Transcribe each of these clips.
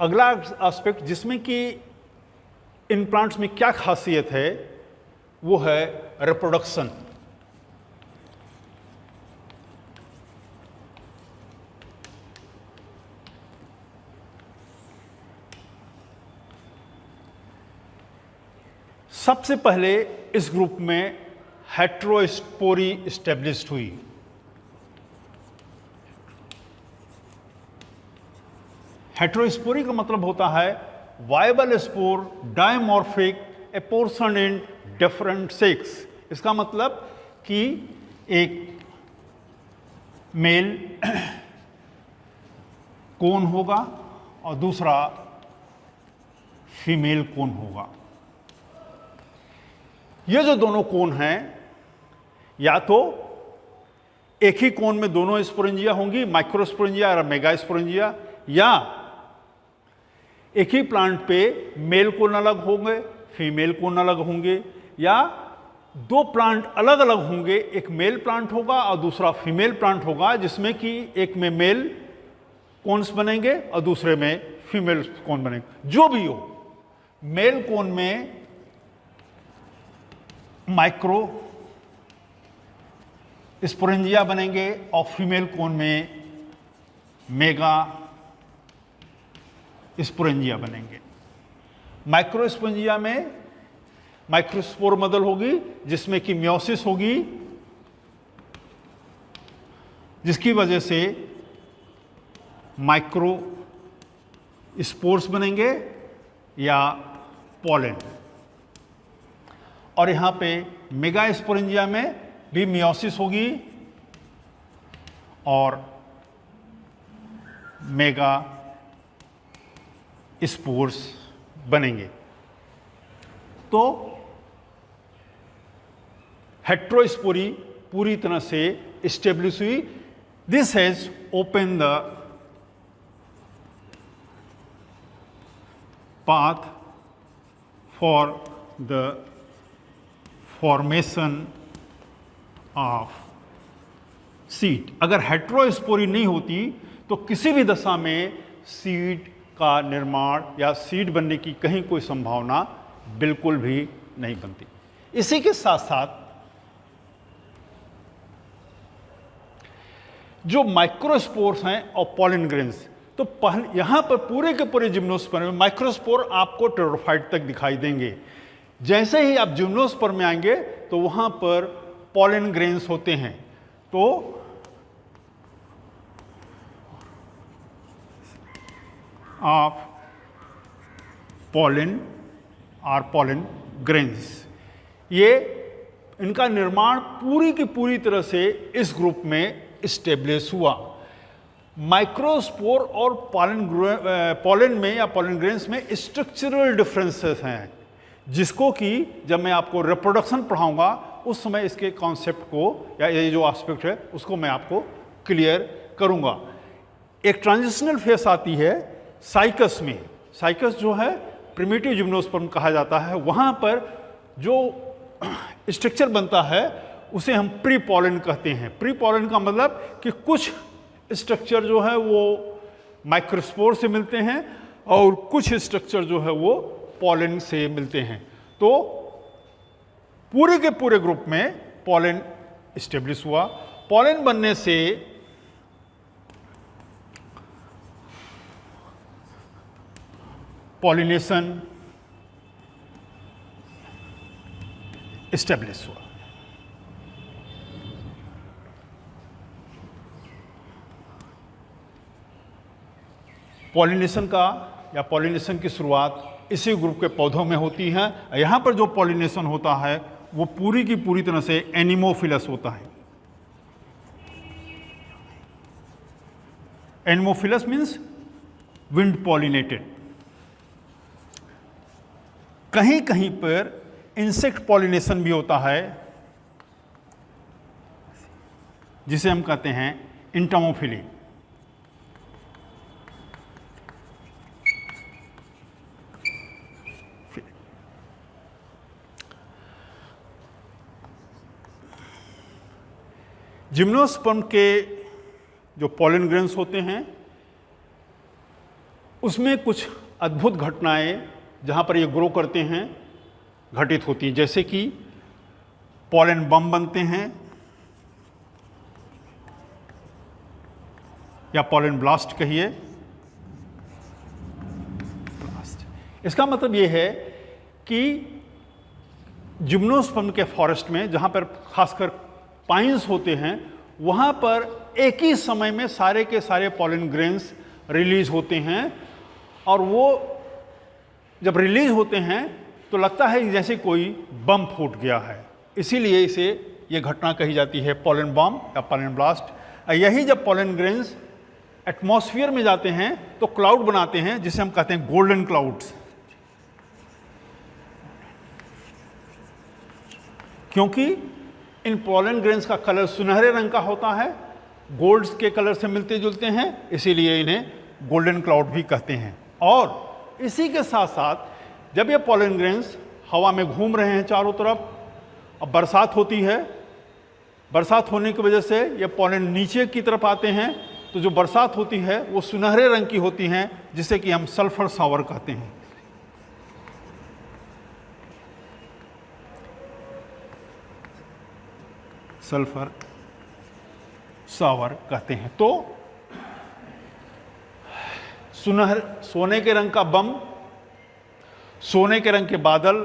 अगला एस्पेक्ट जिसमें कि इन प्लांट्स में क्या खासियत है वो है रिप्रोडक्शन। सबसे पहले इस ग्रुप में हेटेरोस्पोरी एस्टेब्लिश्ड हुई। हेटेरोस्पोरी का मतलब होता है viable spore dimorphic apportion in different sex. इसका मतलब कि एक मेल कोन होगा और दूसरा फीमेल कोन होगा। ये जो दोनों कोन हैं या तो एक ही कोन में दोनों स्पोरेंजिया होंगी, माइक्रोस्पोरेंजिया और मेगास्पोरेंजिया, या एक ही प्लांट पे मेल कोन अलग होंगे फीमेल कोन अलग होंगे, या दो प्लांट अलग अलग होंगे, एक मेल प्लांट होगा और दूसरा फीमेल प्लांट होगा, जिसमें कि एक में मेल कोन्स बनेंगे और दूसरे में फीमेल कोन बनेंगे। जो भी हो, मेल कोन में माइक्रो स्पोरेंजिया बनेंगे और फीमेल कोन में मेगा स्पोरेंजिया बनेंगे। माइक्रोस्पोरेंजिया में माइक्रोस्पोर मदल होगी जिसमें कि मियोसिस होगी, जिसकी वजह से माइक्रो स्पोर्स बनेंगे या पॉलन। और यहां पे मेगास्पोरेंजिया में भी मियोसिस होगी और मेगा स्पोर्स बनेंगे। तो हेटेरोस्पोरी पूरी तरह से एस्टेब्लिश हुई। This has open the path for the formation of seed. अगर हेटेरोस्पोरी नहीं होती तो किसी भी दशा में सीड का निर्माण या सीड बनने की कहीं कोई संभावना बिल्कुल भी नहीं बनती। इसी के साथ साथ जो माइक्रोस्पोर्स हैं और पॉलन ग्रेन्स, तो यहां पर पूरे के पूरे जिम्नोस्पर्म में माइक्रोस्पोर आपको टेरोफाइट तक दिखाई देंगे। जैसे ही आप जिम्नोस्पर्म में आएंगे तो वहां पर पॉलन ग्रेन्स होते हैं। तो ऑफ पॉलन और पॉलन ग्रेन्स, ये इनका निर्माण पूरी की पूरी तरह से इस ग्रुप में स्टेब्लिश हुआ। माइक्रोस्पोर और पॉलन में या पॉलन ग्रेन्स में स्ट्रक्चरल डिफरेंसेस हैं, जिसको कि जब मैं आपको रिप्रोडक्शन पढ़ाऊंगा उस समय इसके कॉन्सेप्ट को या ये जो एस्पेक्ट है उसको मैं आपको क्लियर करूंगा। एक ट्रांजिशनल फेस आती है साइकस में। साइकस जो है प्रिमिटिव जिम्नोस्पर्म कहा जाता है। वहां पर जो स्ट्रक्चर बनता है उसे हम प्री पॉलन कहते हैं। प्री पॉलन का मतलब कि कुछ स्ट्रक्चर जो है वो माइक्रोस्पोर से मिलते हैं और कुछ स्ट्रक्चर जो है वो पॉलन से मिलते हैं। तो पूरे के पूरे ग्रुप में पॉलन एस्टेब्लिश हुआ। पॉलन बनने से पॉलिनेशन एस्टेब्लिश हुआ। पॉलिनेशन का या पॉलिनेशन की शुरुआत इसी ग्रुप के पौधों में होती है। यहाँ पर जो पॉलिनेशन होता है वो पूरी की पूरी तरह से एनिमोफिलस होता है। Anemophilous means wind pollinated. कहीं कहीं पर इंसेक्ट पॉलिनेशन भी होता है, जिसे हम कहते हैं इंटमोफिली। जिम्नोस्पर्म के जो पॉलन ग्रेन्स होते हैं उसमें कुछ अद्भुत घटनाएं जहाँ पर ये ग्रो करते हैं घटित होती हैं, जैसे कि पॉलन बम बनते हैं या पॉलन ब्लास्ट कहिए। इसका मतलब ये है कि जिम्नोस्पर्म के फॉरेस्ट में जहाँ पर खासकर पाइन्स होते हैं वहाँ पर एक ही समय में सारे के सारे पॉलन ग्रेन्स रिलीज होते हैं, और वो जब रिलीज होते हैं तो लगता है जैसे कोई बम फूट गया है, इसीलिए इसे ये घटना कही जाती है पॉलन बम या पॉलन ब्लास्ट। यही जब पॉलन ग्रेन्स एटमॉस्फेयर में जाते हैं तो क्लाउड बनाते हैं जिसे हम कहते हैं गोल्डन क्लाउड्स, क्योंकि इन पॉलन ग्रेन्स का कलर सुनहरे रंग का होता है, गोल्ड के कलर से मिलते जुलते हैं, इसीलिए इन्हें गोल्डन क्लाउड भी कहते हैं। और इसी के साथ साथ जब ये पॉलन ग्रेन्स हवा में घूम रहे हैं चारों तरफ, अब बरसात होती है, बरसात होने की वजह से ये पॉलन नीचे की तरफ आते हैं, तो जो बरसात होती है वो सुनहरे रंग की होती हैं, जिसे कि हम सल्फर शावर कहते हैं। सल्फर शावर कहते हैं। तो सोने के रंग का बम, सोने के रंग के बादल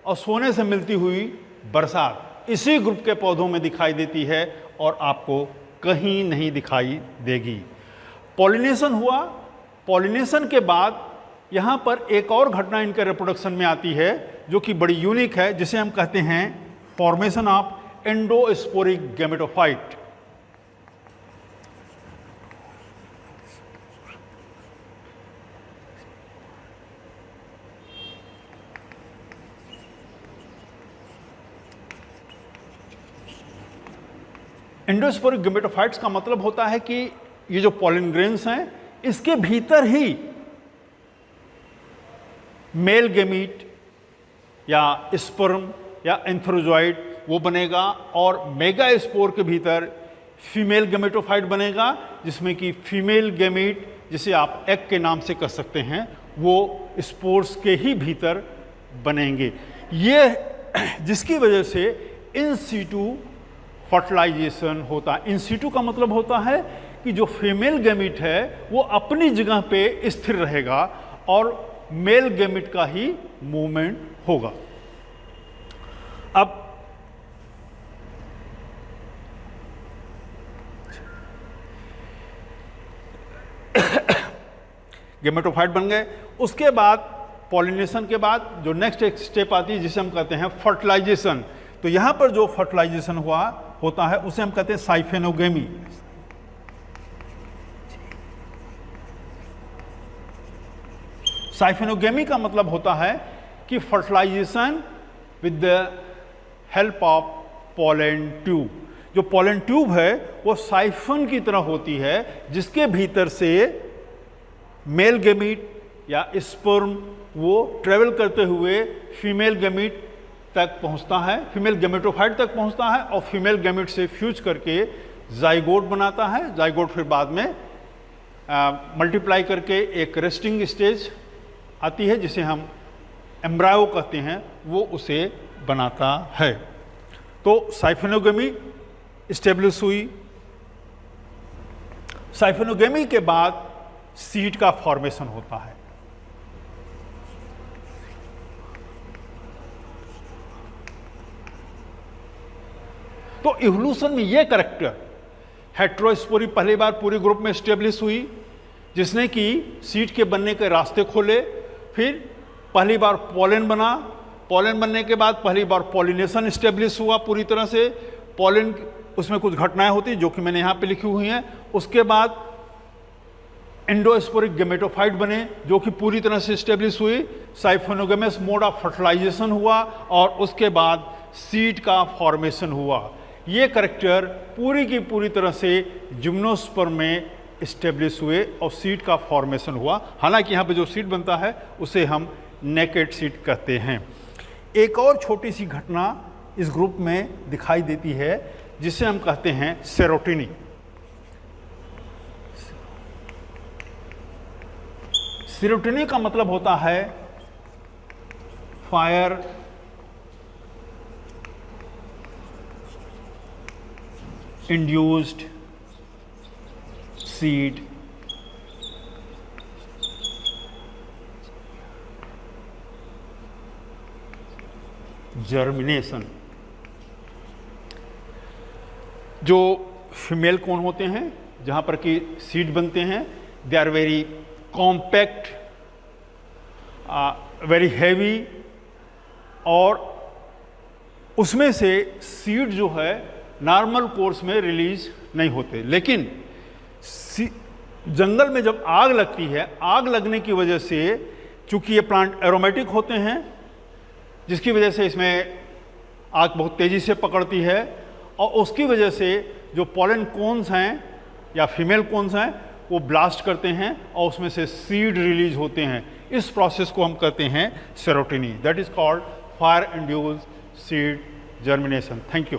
और सोने से मिलती हुई बरसात इसी ग्रुप के पौधों में दिखाई देती है और आपको कहीं नहीं दिखाई देगी। पॉलिनेशन हुआ, पॉलिनेशन के बाद यहाँ पर एक और घटना इनके रिप्रोडक्शन में आती है जो कि बड़ी यूनिक है, जिसे हम कहते हैं फॉर्मेशन ऑफ एंडोस्पोरिक गैमेटोफाइट। एंडोस्पोरिक गैमेटोफाइट्स का मतलब होता है कि ये जो पॉलन ग्रेन्स हैं इसके भीतर ही मेल गैमीट या स्पर्म या एंथ्रोजॉइड वो बनेगा, और मेगा स्पोर के भीतर फीमेल गैमेटोफाइट बनेगा, जिसमें कि फीमेल गैमीट, जिसे आप एग के नाम से कह सकते हैं, वो स्पोर्स के ही भीतर बनेंगे। ये जिसकी वजह से इन सीटू फर्टिलाइजेशन होता है। इन सीटू का मतलब होता है कि जो फीमेल गैमीट है वो अपनी जगह पे स्थिर रहेगा और मेल गैमीट का ही मूवमेंट होगा। अब गैमेटोफाइट बन गए, उसके बाद पॉलिनेशन के बाद जो नेक्स्ट एक स्टेप आती है जिसे हम कहते हैं फर्टिलाइजेशन। तो यहां पर जो फर्टिलाइजेशन होता है उसे हम कहते हैं साइफेनोगेमी। साइफेनोगेमी का मतलब होता है कि fertilisation with the help of pollen tube. जो पोलन ट्यूब है वो साइफन की तरह होती है, जिसके भीतर से मेल गैमीट या स्पर्म वो ट्रेवल करते हुए फीमेल गैमीट तक पहुंचता है, फीमेल गैमेटोफाइट तक पहुंचता है, और फीमेल गैमीट से फ्यूज करके जाइगोट बनाता है। जाइगोट फिर बाद में मल्टीप्लाई करके एक रेस्टिंग स्टेज आती है जिसे हम एम्ब्रायो कहते हैं, वो उसे बनाता है। तो साइफेनोगेमी स्टेब्लिश हुई। साइफेनोगेमी के बाद सीड का फॉर्मेशन होता है। तो इवोल्यूशन में ये कैरेक्टर हेट्रोस्पोरी पहली बार पूरे ग्रुप में स्टेब्लिश हुई, जिसने कि सीड के बनने के रास्ते खोले। फिर पहली बार पोलन बना, पोलन बनने के बाद पहली बार पॉलिनेशन स्टेब्लिश हुआ पूरी तरह से। पोलन उसमें कुछ घटनाएं होती जो कि मैंने यहाँ पे लिखी हुई हैं। उसके बाद एंडोस्पोरिक गैमेटोफाइट बने जो कि पूरी तरह से स्टेब्लिश हुई। साइफोनोगेमस मोड ऑफ फर्टिलाइजेशन हुआ और उसके बाद सीड का फॉर्मेशन हुआ। ये कैरेक्टर पूरी की पूरी तरह से जिम्नोस्पर्म में स्टेब्लिश हुए और सीड का फॉर्मेशन हुआ। हालांकि यहाँ पे जो सीड बनता है उसे हम नेकेड सीड कहते हैं। एक और छोटी सी घटना इस ग्रुप में दिखाई देती है जिसे हम कहते हैं सेरोटिनी। सेरोटोनिन का मतलब होता है फायर इंड्यूस्ड सीड जर्मिनेशन। जो फीमेल कोन होते हैं जहाँ पर कि सीड बनते हैं, they are very compact, very heavy, और उसमें से सीड जो है नॉर्मल कोर्स में रिलीज नहीं होते। लेकिन जंगल में जब आग लगती है, आग लगने की वजह से चूंकि ये प्लांट एरोमेटिक होते हैं, जिसकी वजह से इसमें आग बहुत तेज़ी से पकड़ती है, और उसकी वजह से जो पॉलन कोन्स हैं या फीमेल कोन्स हैं वो ब्लास्ट करते हैं और उसमें से सीड रिलीज होते हैं। इस प्रोसेस को हम कहते हैं serotonin. That is called fire induced seed germination. Thank you.